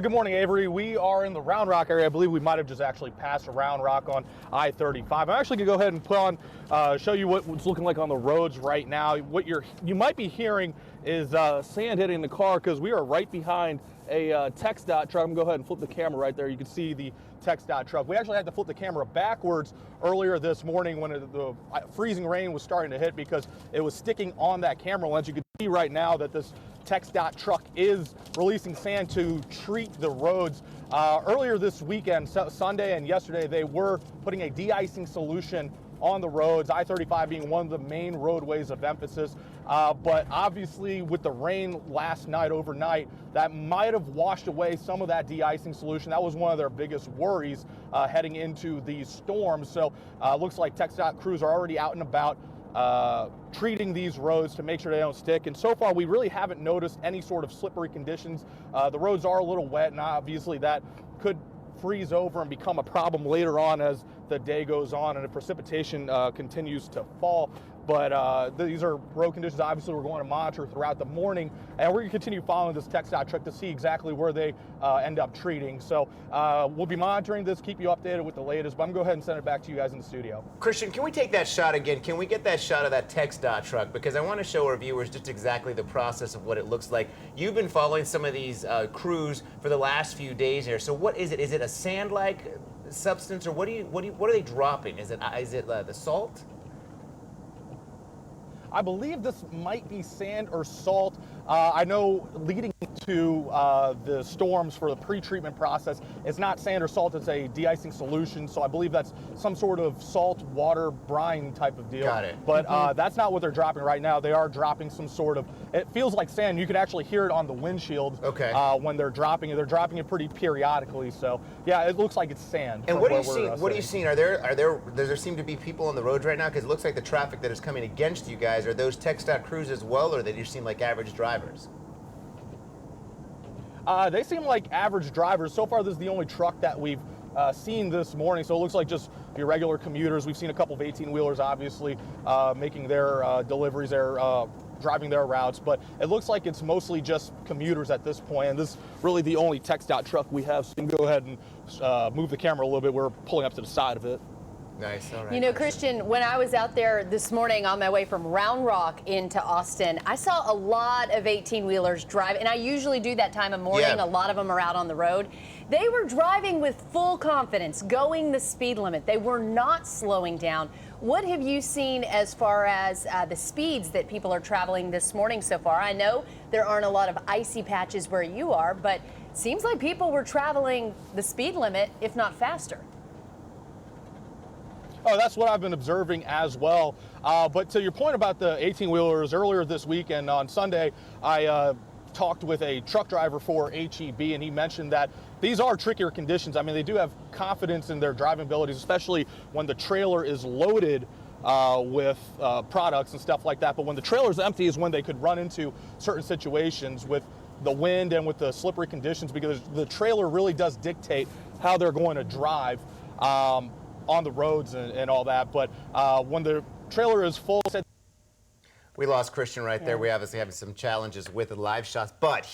Good morning, Avery. We are in the Round Rock area. I believe we might have just actually passed a Round Rock on I-35. I'm actually gonna go ahead and put on, show you what it's looking like on the roads right now. What you might be hearing is sand hitting the car because we are right behind a TxDOT truck. I'm gonna go ahead and flip the camera right there. You can see the TxDOT truck. We actually had to flip the camera backwards earlier this morning when the freezing rain was starting to hit because it was sticking on that camera lens. You can see right now that this TxDOT truck is releasing sand to treat the roads. Earlier this weekend, Sunday and yesterday, they were putting a de-icing solution on the roads, I-35 being one of the main roadways of emphasis. But obviously with the rain last night, overnight, that might have washed away some of that de-icing solution. That was one of their biggest worries heading into these storms. So looks like TxDOT crews are already out and about treating these roads to make sure they don't stick. And so far, we really haven't noticed any sort of slippery conditions. The roads are a little wet, and obviously that could freeze over and become a problem later on as the day goes on and the precipitation continues to fall. But these are road conditions obviously we're going to monitor throughout the morning, and we're going to continue following this TxDOT truck to see exactly where they end up treating. So we'll be monitoring this, keep you updated with the latest, but I'm going to go ahead and send it back to you guys in the studio. Christian, can we take that shot again? Can we get that shot of that TxDOT truck? Because I want to show our viewers just exactly the process of what it looks like. You've been following some of these crews for the last few days here. So what is it? Is it a sand-like substance, or what are they dropping? Is it the salt? I believe this might be sand or salt. I know leading to the storms for the pre-treatment process, it's not sand or salt, it's a de-icing solution. So I believe that's some sort of salt, water, brine type of deal. Got it. But that's not what they're dropping right now. They are dropping some sort of, it feels like sand. You can actually hear it on the windshield when they're dropping it. They're dropping it pretty periodically. So yeah, it looks like it's sand. And what are you seeing? What are you seeing? Does there seem to be people on the roads right now? Because it looks like the traffic that is coming against you guys, are those TxDOT crews as well, or they just seem like average drivers? They seem like average drivers. So far, this is the only truck that we've seen this morning, so it looks like just your regular commuters. We've seen a couple of 18-wheelers, obviously, making their deliveries, driving their routes, but it looks like it's mostly just commuters at this point, and this is really the only TxDOT truck we have, so you can go ahead and move the camera a little bit. We're pulling up to the side of it. Nice, all right. You know, Christian, when I was out there this morning on my way from Round Rock into Austin, I saw a lot of 18-wheelers drive, and I usually do that time of morning. Yeah. A lot of them are out on the road. They were driving with full confidence, going the speed limit. They were not slowing down. What have you seen as far as the speeds that people are traveling this morning so far? I know there aren't a lot of icy patches where you are, but it seems like people were traveling the speed limit, if not faster. Oh, that's what I've been observing as well. But to your point about the 18-wheelers, earlier this weekend on Sunday, I talked with a truck driver for HEB, and he mentioned that these are trickier conditions. I mean, they do have confidence in their driving abilities, especially when the trailer is loaded with products and stuff like that. But when the trailer's empty is when they could run into certain situations with the wind and with the slippery conditions, because the trailer really does dictate how they're going to drive on the roads and all that. But when the trailer is full. We lost Christian right there. We obviously have some challenges with the live shots, but